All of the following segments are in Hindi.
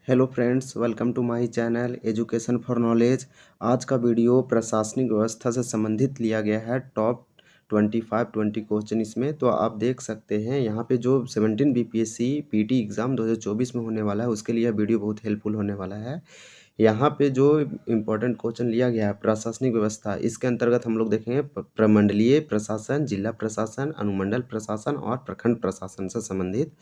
Hello friends, welcome to my channel education for knowledge. आज का वीडियो प्रशासनिक व्यवस्था से संबंधित लिया गया है। टॉप 25-20 क्वेश्चन इसमें तो आप देख सकते हैं। यहाँ पे जो 17 बीपीएससी पीटी एग्ज़ाम 2024 में होने वाला है, उसके लिए यह वीडियो बहुत हेल्पफुल होने वाला है। यहाँ पे जो इम्पोर्टेंट क्वेश्चन लिया गया है प्रशासनिक व्यवस्था, इसके अंतर्गत हम लोग देखेंगे प्रमंडलीय प्रशासन, जिला प्रशासन, अनुमंडल प्रशासन और प्रखंड प्रशासन से संबंधित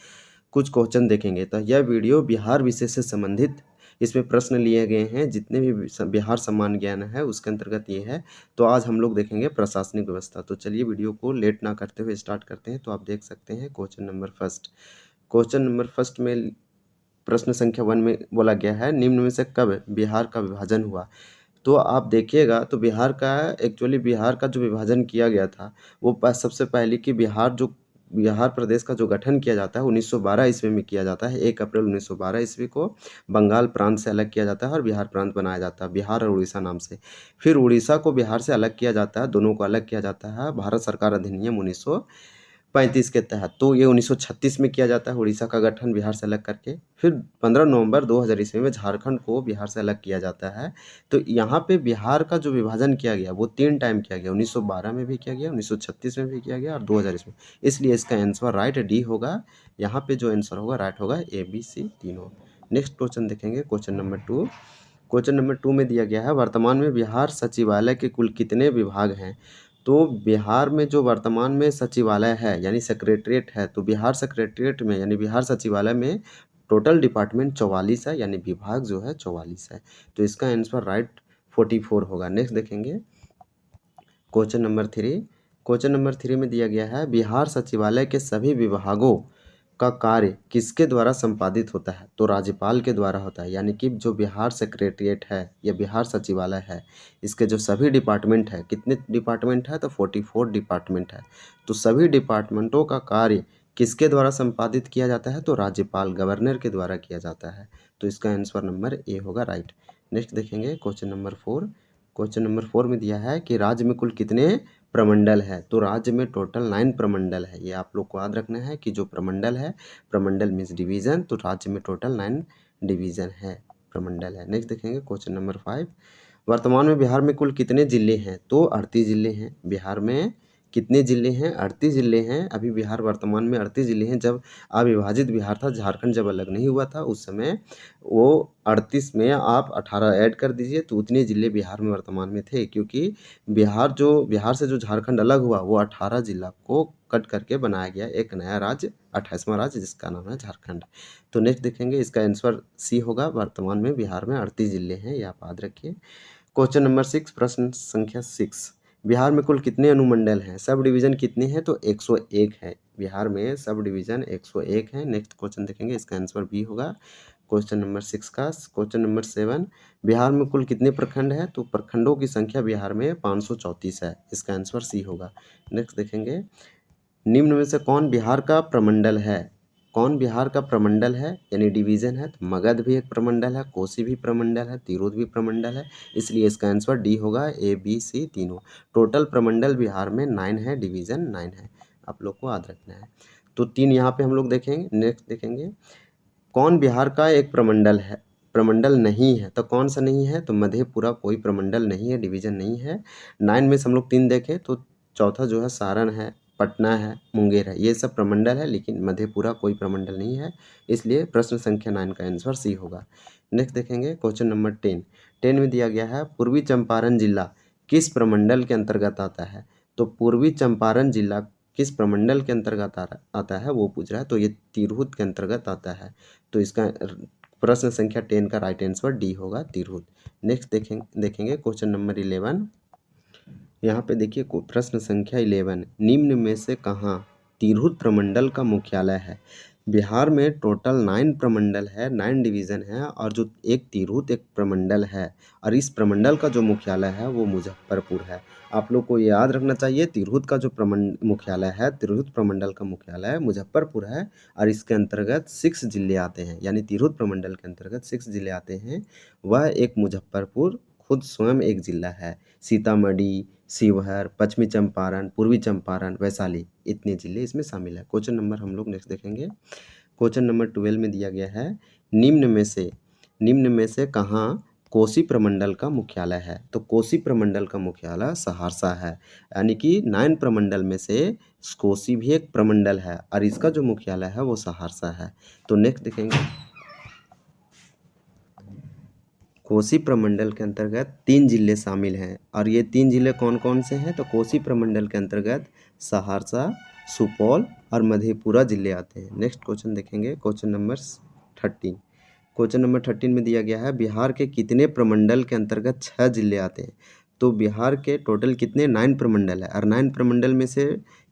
कुछ क्वेश्चन देखेंगे। तो यह वीडियो बिहार विषय से संबंधित इसमें प्रश्न लिए गए हैं। जितने भी बिहार सम्मान ज्ञान है उसके अंतर्गत ये है। तो आज हम लोग देखेंगे प्रशासनिक व्यवस्था। तो चलिए वीडियो को लेट ना करते हुए स्टार्ट करते हैं। तो आप देख सकते हैं क्वेश्चन नंबर फर्स्ट में प्रश्न संख्या 1 में बोला गया है, निम्न में से कब बिहार का विभाजन हुआ। तो आप देखिएगा तो बिहार का जो विभाजन किया गया था वो सबसे पहले कि बिहार प्रदेश का जो गठन किया जाता है 1912 ईस्वी में किया जाता है। 1 अप्रैल 1912 ईस्वी को बंगाल प्रांत से अलग किया जाता है और बिहार प्रांत बनाया जाता है, बिहार और उड़ीसा नाम से। फिर उड़ीसा को बिहार से अलग किया जाता है, दोनों को अलग किया जाता है भारत सरकार अधिनियम 1935 के तहत। तो ये 1936 में किया जाता है उड़ीसा का गठन बिहार से अलग करके। फिर 15 नवंबर 2000 ईस्वी में झारखंड को बिहार से अलग किया जाता है। तो यहाँ पे बिहार का जो विभाजन किया गया वो 3 टाइम किया गया, 1912 में भी किया गया, 1936 में भी किया गया और 2000 ईस्वी में। इसलिए इसका आंसर राइट डी होगा। यहाँ पे जो आंसर होगा राइट होगा ए बी सी तीनों। नेक्स्ट क्वेश्चन देखेंगे, क्वेश्चन नंबर 2। क्वेश्चन नंबर 2 में दिया गया है, वर्तमान में बिहार सचिवालय के कुल कितने विभाग हैं। तो बिहार में जो वर्तमान में सचिवालय है यानी सेक्रेटरीट है, तो बिहार सेक्रेटरीट में यानी बिहार सचिवालय में टोटल डिपार्टमेंट 44 है, यानी विभाग जो है 44 है। तो इसका आंसर राइट 44 होगा। नेक्स्ट देखेंगे क्वेश्चन नंबर 3। क्वेश्चन नंबर 3 में दिया गया है, बिहार सचिवालय के सभी विभागों का कार्य किसके द्वारा संपादित होता है। तो राज्यपाल के द्वारा होता है। यानी कि जो बिहार सेक्रेटरीट है या बिहार सचिवालय है, इसके जो सभी डिपार्टमेंट है, कितने डिपार्टमेंट है तो 44 डिपार्टमेंट है। तो सभी डिपार्टमेंटों का कार्य किसके द्वारा संपादित किया जाता है तो राज्यपाल गवर्नर के द्वारा किया जाता है। तो इसका आंसर नंबर ए होगा राइट। नेक्स्ट देखेंगे क्वेश्चन नंबर 4। क्वेश्चन नंबर 4 में दिया है कि राज्य में कुल कितने प्रमंडल है। तो राज्य में टोटल 9 प्रमंडल है। ये आप लोग को याद रखना है कि जो प्रमंडल है, प्रमंडल मीन्स डिवीजन, तो राज्य में टोटल 9 डिवीजन है, प्रमंडल है। नेक्स्ट देखेंगे क्वेश्चन नंबर 5। वर्तमान में बिहार में कुल कितने जिले हैं। तो 38 जिले हैं। बिहार में कितने जिले हैं, 38 जिले हैं। अभी बिहार वर्तमान में 38 जिले हैं। जब अविभाजित बिहार था, झारखंड जब अलग नहीं हुआ था, उस समय वो 38 में आप 18 ऐड कर दीजिए तो उतने ज़िले बिहार में वर्तमान में थे। क्योंकि बिहार से जो झारखंड अलग हुआ वो 18 जिला को कट करके बनाया गया एक नया राज्य, 28वां राज्य, जिसका नाम है झारखंड। तो नेक्स्ट देखेंगे, इसका आंसर सी होगा। वर्तमान में बिहार में 38 जिले हैं, ये आप याद रखिए। क्वेश्चन नंबर 6, प्रश्न संख्या 6। बिहार में कुल कितने अनुमंडल हैं, सब डिवीज़न कितने हैं। तो 101 है। बिहार में सब डिवीज़न 101 है। नेक्स्ट क्वेश्चन देखेंगे, इसका आंसर बी होगा क्वेश्चन नंबर 6 का। क्वेश्चन नंबर 7, बिहार में कुल कितने प्रखंड है। तो प्रखंडों की संख्या बिहार में 534 है। इसका आंसर सी होगा। नेक्स्ट देखेंगे, निम्न में से कौन बिहार का प्रमंडल है। कौन बिहार का प्रमंडल है यानी डिवीज़न है। तो मगध भी एक प्रमंडल है, कोसी भी प्रमंडल है, तिरहुत भी प्रमंडल है। इसलिए इसका आंसर डी होगा, ए बी सी तीनों। टोटल प्रमंडल बिहार में 9 है, डिवीज़न 9 है। आप लोग को याद रखना है। तो 3 यहाँ पे हम लोग देखेंगे। नेक्स्ट देखेंगे, कौन बिहार का एक प्रमंडल नहीं है। तो कौन सा नहीं है। तो मधेपुरा कोई प्रमंडल नहीं है, डिवीज़न नहीं है। 9 में से हम लोग 3 देखें तो चौथा जो है सारण है, पटना है, मुंगेर है, ये सब प्रमंडल है, लेकिन मधेपुरा कोई प्रमंडल नहीं है। इसलिए प्रश्न संख्या 9 का आंसर सी होगा। नेक्स्ट देखेंगे क्वेश्चन नंबर 10। 10 में दिया गया है, पूर्वी चंपारण जिला किस प्रमंडल के अंतर्गत आता है। तो पूर्वी चंपारण जिला किस प्रमंडल के अंतर्गत आता है वो पूछ रहा है। तो ये तिरहुत के अंतर्गत आता है। तो इसका प्रश्न संख्या 10 का राइट आंसर डी होगा, तिरहुत। नेक्स्ट देखेंगे क्वेश्चन नंबर 11। यहाँ पे देखिए प्रश्न संख्या 11, निम्न में से कहाँ तिरहुत प्रमंडल का मुख्यालय है। बिहार में टोटल 9 प्रमंडल है, 9 डिवीज़न है, और जो एक तिरहुत एक प्रमंडल है, और इस प्रमंडल का जो मुख्यालय है वो मुजफ्फरपुर है। आप लोग को याद रखना चाहिए, तिरहुत का जो मुख्यालय है, तिरहुत प्रमंडल का मुख्यालय मुजफ्फरपुर है, और इसके अंतर्गत 6 जिले आते हैं। यानी तिरहुत प्रमंडल के अंतर्गत 6 जिले आते हैं। वह एक मुजफ्फरपुर खुद स्वयं एक जिला है। सीतामढ़ी, शिवहर, पश्चिमी चंपारण, पूर्वी चंपारण, वैशाली, इतने जिले इसमें शामिल है। क्वेश्चन नंबर हम लोग नेक्स्ट देखेंगे। क्वेश्चन नंबर 12 में दिया गया है, निम्न में से निम्न में से कहाँ कोसी प्रमंडल का मुख्यालय है? तो कोसी प्रमंडल का मुख्यालय सहरसा है, यानी कि 9 प्रमंडल में से कोसी भी एक प्रमंडल है और इसका जो मुख्यालय है वो सहरसा है। तो नेक्स्ट देखेंगे, कोसी प्रमंडल के अंतर्गत 3 जिले शामिल हैं और ये 3 जिले कौन कौन से हैं? तो कोसी प्रमंडल के अंतर्गत सहरसा, सुपौल और मधेपुरा जिले आते हैं। नेक्स्ट क्वेश्चन देखेंगे, क्वेश्चन नंबर 13। क्वेश्चन नंबर 13 में दिया गया है बिहार के कितने प्रमंडल के अंतर्गत 6 जिले आते हैं? तो बिहार के टोटल कितने 9 प्रमंडल है और 9 प्रमंडल में से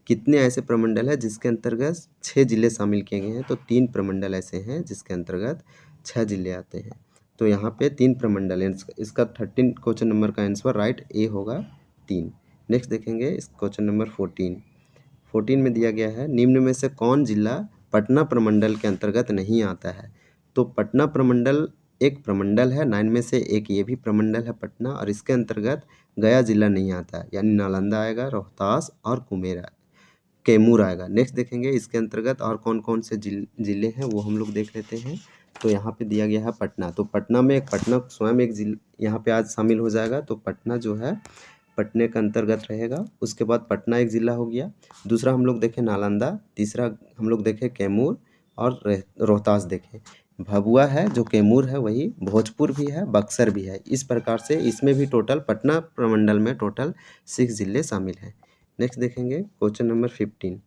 कितने ऐसे प्रमंडल है जिसके अंतर्गत 6 जिले शामिल किए गए हैं? तो 3 प्रमंडल ऐसे हैं जिसके अंतर्गत 6 जिले आते हैं। तो यहाँ पे 3 प्रमंडल है। इसका 13 क्वेश्चन नंबर का आंसर राइट ए होगा 3। नेक्स्ट देखेंगे इस क्वेश्चन नंबर 14 में दिया गया है निम्न में से कौन जिला पटना प्रमंडल के अंतर्गत नहीं आता है? तो पटना प्रमंडल एक प्रमंडल है, 9 में से एक ये भी प्रमंडल है पटना और इसके अंतर्गत गया जिला नहीं आता है, यानी नालंदा आएगा, रोहतास और कैमूर आएगा। नेक्स्ट देखेंगे इसके अंतर्गत और कौन कौन से जिले हैं वो हम लोग देख लेते हैं। तो यहाँ पे दिया गया है पटना, तो पटना में पटना स्वयं एक जिला यहाँ पे आज शामिल हो जाएगा। तो पटना जो है पटने के अंतर्गत रहेगा। उसके बाद पटना एक ज़िला हो गया। दूसरा हम लोग देखें नालंदा, तीसरा हम लोग देखें कैमूर और रोहतास देखें। भभुआ है जो कैमूर है, वही भोजपुर भी है, बक्सर भी है। इस प्रकार से इसमें भी टोटल पटना प्रमंडल में टोटल 6 जिले शामिल हैं। नेक्स्ट देखेंगे क्वेश्चन नंबर 15।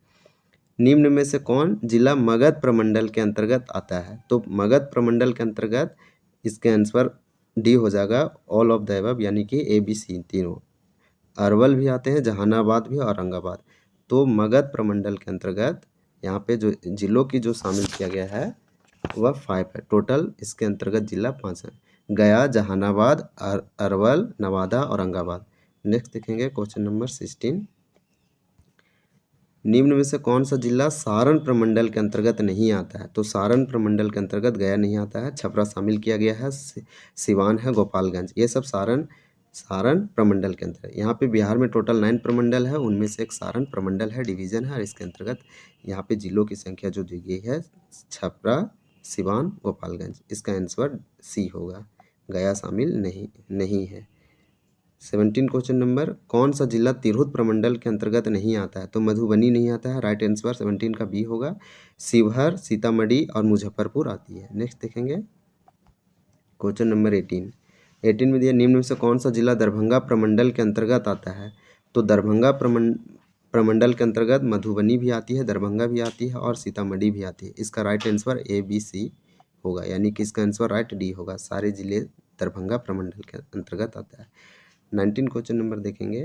निम्न में से कौन जिला मगध प्रमंडल के अंतर्गत आता है? तो मगध प्रमंडल के अंतर्गत इसके आंसर डी हो जाएगा, ऑल ऑफ द अबव, यानी कि ए बी सी तीनों। अरवल भी आते हैं, जहानाबाद भी, औरंगाबाद। तो मगध प्रमंडल के अंतर्गत यहाँ पे जो जिलों की जो शामिल किया गया है वह 5 है। टोटल इसके अंतर्गत जिला 5 है, गया, जहानाबाद, अरवल, नवादा, औरंगाबाद। नेक्स्ट देखेंगे क्वेश्चन नंबर 16। निम्न में से कौन सा जिला सारण प्रमंडल के अंतर्गत नहीं आता है? तो सारण प्रमंडल के अंतर्गत गया नहीं आता है, छपरा शामिल किया गया है, सिवान है, गोपालगंज, ये सब सारण प्रमंडल के अंतर्गत। यहाँ पे बिहार में टोटल 9 प्रमंडल है, उनमें से एक सारण प्रमंडल है, डिवीजन है और इसके अंतर्गत यहाँ पे जिलों की संख्या जो दी गई है छपरा, सिवान, गोपालगंज। इसका आंसर सी होगा, गया शामिल नहीं है। 17 क्वेश्चन नंबर, कौन सा जिला तिरहुत प्रमंडल के अंतर्गत नहीं आता है? तो मधुबनी नहीं आता है, राइट आंसर 17 का बी होगा। शिवहर, सीतामढ़ी और मुजफ्फरपुर आती है। नेक्स्ट देखेंगे क्वेश्चन नंबर 18 में दिया निम्न में से कौन सा जिला दरभंगा प्रमंडल के अंतर्गत आता है? तो दरभंगा प्रमंडल के अंतर्गत मधुबनी भी आती है, दरभंगा भी आती है और सीतामढ़ी भी आती है। इसका right answer A B C होगा, यानी कि इसका आंसर राइट डी होगा, सारे जिले दरभंगा प्रमंडल के अंतर्गत आता है। 19 क्वेश्चन नंबर देखेंगे,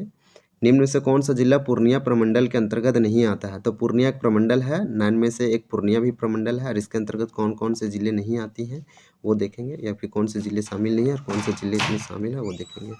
निम्न में से कौन सा जिला पूर्णिया प्रमंडल के अंतर्गत नहीं आता है? तो पूर्णिया एक प्रमंडल है, 9 में से एक पूर्णिया भी प्रमंडल है और इसके अंतर्गत कौन कौन से जिले नहीं आती हैं वो देखेंगे, या फिर कौन से जिले शामिल नहीं है और कौन से जिले इसमें शामिल है वो देखेंगे।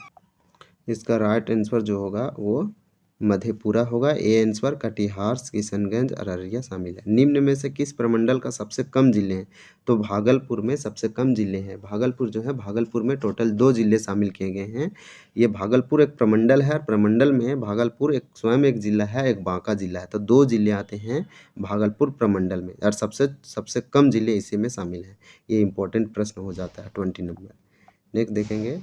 इसका राइट आंसर जो होगा वो मधेपुरा होगा, ए आंसर। कटिहार, किशनगंज, अररिया शामिल है। निम्न में से किस प्रमंडल का सबसे कम जिले हैं? तो भागलपुर में सबसे कम जिले हैं। भागलपुर जो है, भागलपुर में टोटल 2 जिले शामिल किए गए हैं। ये भागलपुर एक प्रमंडल है, प्रमंडल में भागलपुर एक स्वयं एक जिला है, एक बांका जिला है। तो 2 जिले आते हैं भागलपुर प्रमंडल में और सबसे कम जिले इसी में शामिल हैं। ये इंपॉर्टेंट प्रश्न हो जाता है 20 नंबर। नेक्स्ट देखेंगे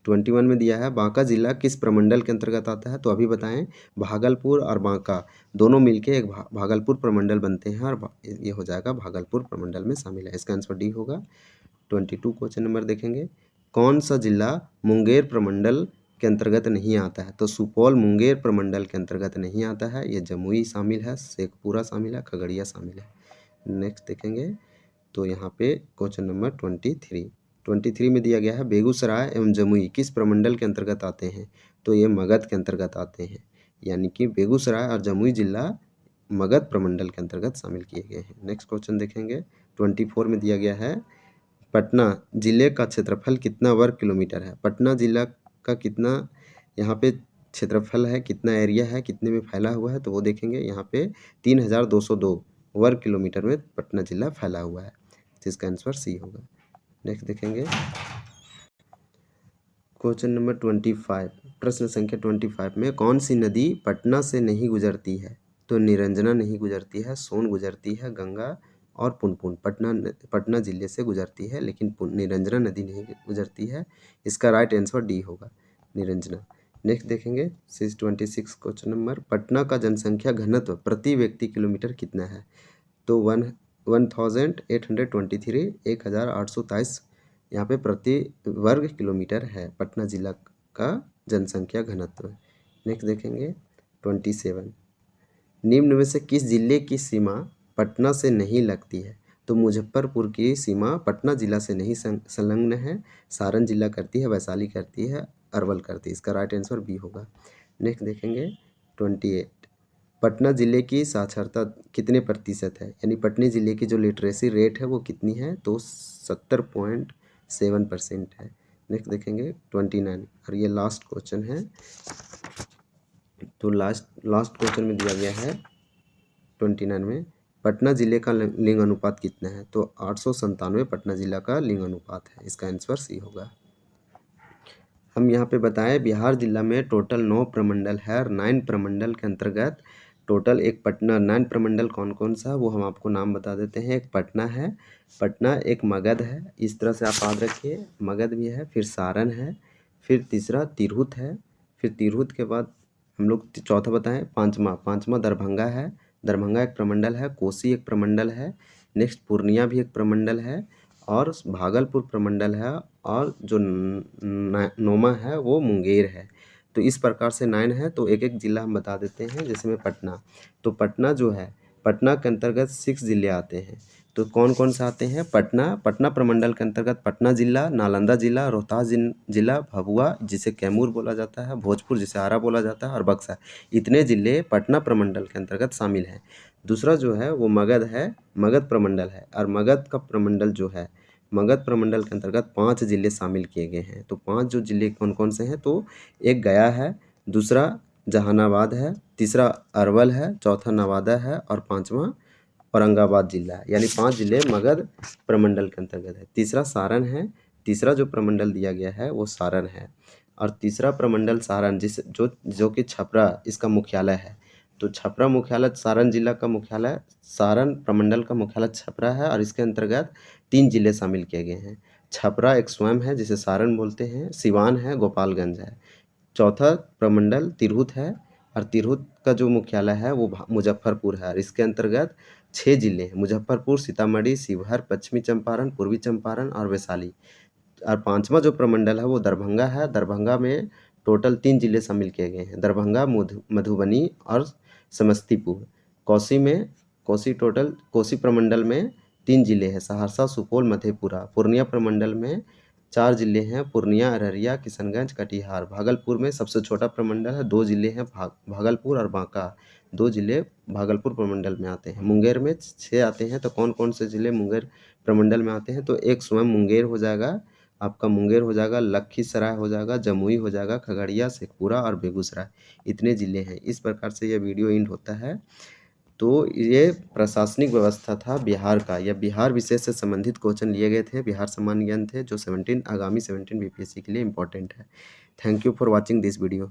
21 में दिया है बांका जिला किस प्रमंडल के अंतर्गत आता है? तो अभी बताएं, भागलपुर और बांका दोनों मिलके एक भागलपुर प्रमंडल बनते हैं और ये हो जाएगा भागलपुर प्रमंडल में शामिल है। इसका आंसर डी होगा। 22 क्वेश्चन नंबर देखेंगे, कौन सा जिला मुंगेर प्रमंडल के अंतर्गत नहीं आता है? तो सुपौल मुंगेर प्रमंडल के अंतर्गत नहीं आता है, ये जमुई शामिल है, शेखपुरा शामिल है, खगड़िया शामिल है। नेक्स्ट देखेंगे तो यहाँ पे क्वेश्चन नंबर 23 में दिया गया है बेगूसराय एवं जमुई किस प्रमंडल के अंतर्गत आते हैं? तो ये मगध के अंतर्गत आते हैं, यानी कि बेगूसराय और जमुई जिला मगध प्रमंडल के अंतर्गत शामिल किए गए हैं। नेक्स्ट क्वेश्चन देखेंगे 24 में दिया गया है पटना जिले का क्षेत्रफल कितना वर्ग किलोमीटर है? पटना जिला का कितना यहाँ पे क्षेत्रफल है, कितना एरिया है, कितने में फैला हुआ है? तो वो देखेंगे यहाँ पे 3202 वर्ग किलोमीटर में पटना जिला फैला हुआ है, जिसका आंसर सी होगा। नेक्स्ट देखेंगे क्वेश्चन नंबर 25, प्रश्न संख्या 25 में कौन सी नदी पटना से नहीं गुजरती है? तो निरंजना नहीं गुजरती है, सोन गुजरती है, गंगा और पुनपुन पटना ज़िले से गुजरती है, लेकिन निरंजना नदी नहीं गुजरती है। इसका राइट आंसर डी होगा, निरंजना। नेक्स्ट देखेंगे 26 क्वेश्चन नंबर, पटना का जनसंख्या घनत्व प्रति व्यक्ति किलोमीटर कितना है? तो 1823 1823 यहाँ पे प्रति वर्ग किलोमीटर है पटना जिला का जनसंख्या घनत्व। नेक्स्ट देखेंगे 27, निम्न में से किस जिले की सीमा पटना से नहीं लगती है? तो मुजफ्फरपुर की सीमा पटना जिला से नहीं संलग्न है, सारण जिला करती है, वैशाली करती है, अरवल करती है। इसका राइट आंसर बी होगा। नेक्स्ट देखेंगे 28, पटना ज़िले की साक्षरता कितने प्रतिशत है? यानी पटना ज़िले की जो लिटरेसी रेट है वो कितनी है? तो 70.7% है। नेक्स्ट देखेंगे 29, और ये लास्ट क्वेश्चन है। तो लास्ट क्वेश्चन में दिया गया है 29 में, पटना ज़िले का लिंग अनुपात कितना है? तो 897 पटना ज़िला का लिंग अनुपात है। इसका आंसर सी होगा। हम यहाँ पे बताएं बिहार जिला में टोटल 9 प्रमंडल है, और 9 प्रमंडल के अंतर्गत टोटल एक पटना, 9 प्रमंडल कौन कौन सा वो हम आपको नाम बता देते हैं। एक पटना है, पटना, एक मगध है, इस तरह से आप याद रखिए, मगध भी है, फिर सारण है, फिर तीसरा तिरहुत है, फिर तिरहुत के बाद हम लोग चौथा बताएं पाँचवा दरभंगा है, दरभंगा एक प्रमंडल है, कोसी एक प्रमंडल है, नेक्स्ट पूर्णिया भी एक प्रमंडल है, और भागलपुर प्रमंडल है, और जो नौमा है वो मुंगेर है। तो इस प्रकार से 9 है। तो एक एक ज़िला हम बता देते हैं, जैसे में पटना, तो पटना जो है, पटना के अंतर्गत 6 ज़िले आते हैं। तो कौन कौन से आते हैं? पटना प्रमंडल के अंतर्गत पटना ज़िला, नालंदा ज़िला, रोहतास ज़िला, भभुआ जिसे कैमूर बोला जाता है, भोजपुर जिसे आरा बोला जाता है, और बक्सर, इतने ज़िले पटना प्रमंडल के अंतर्गत शामिल हैं। दूसरा जो है वो मगध है, मगध प्रमंडल है, और मगध का प्रमंडल जो है, मगध प्रमंडल के अंतर्गत 5 ज़िले शामिल किए गए हैं। तो 5 जो ज़िले कौन कौन से हैं? तो एक गया है, दूसरा जहानाबाद है, तीसरा अरवल है, चौथा नवादा है, और पाँचवा औरंगाबाद जिला है। यानी 5 ज़िले मगध प्रमंडल के अंतर्गत है। तीसरा सारण है, तीसरा जो प्रमंडल दिया गया है वो सारण है, और तीसरा प्रमंडल सारण जो कि छपरा इसका मुख्यालय है। तो छपरा मुख्यालय, सारण जिला का मुख्यालय, सारण प्रमंडल का मुख्यालय छपरा है, और इसके अंतर्गत 3 ज़िले शामिल किए गए हैं। छपरा एक स्वयं है जिसे सारण बोलते हैं, सिवान है, गोपालगंज है। चौथा प्रमंडल तिरहुत है, और तिरहुत का जो मुख्यालय है वो मुजफ्फरपुर है, और इसके अंतर्गत 6 ज़िले हैं, मुजफ्फरपुर, सीतामढ़ी, शिवहर, पश्चिमी चंपारण, पूर्वी चंपारण और वैशाली। और 5वां जो प्रमंडल है वो दरभंगा है। दरभंगा में टोटल 3 ज़िले शामिल किए गए हैं, दरभंगा, मधुबनी और समस्तीपुर। कोसी प्रमंडल में 3 ज़िले हैं, सहरसा, सुपौल, मधेपुरा। पूर्णिया प्रमंडल में 4 ज़िले हैं, पूर्णिया, अररिया, किशनगंज, कटिहार। भागलपुर में सबसे छोटा प्रमंडल है, 2 ज़िले हैं, भागलपुर और बांका, 2 ज़िले भागलपुर प्रमंडल में आते हैं। मुंगेर में 6 आते हैं। तो कौन कौन से ज़िले मुंगेर प्रमंडल में आते हैं? तो एक स्वयं मुंगेर हो जाएगा, आपका मुंगेर हो जाएगा, लखीसराय हो जाएगा, जमुई हो जाएगा, खगड़िया, शेखपुरा और बेगूसराय, इतने ज़िले हैं। इस प्रकार से यह वीडियो एंड होता है। तो ये प्रशासनिक व्यवस्था था बिहार का, या बिहार विषय से संबंधित क्वेश्चन लिए गए थे, बिहार सामान्य ज्ञान थे, जो आगामी 17 बीपीएससी के लिए इंपॉर्टेंट है। Thank you for watching this video.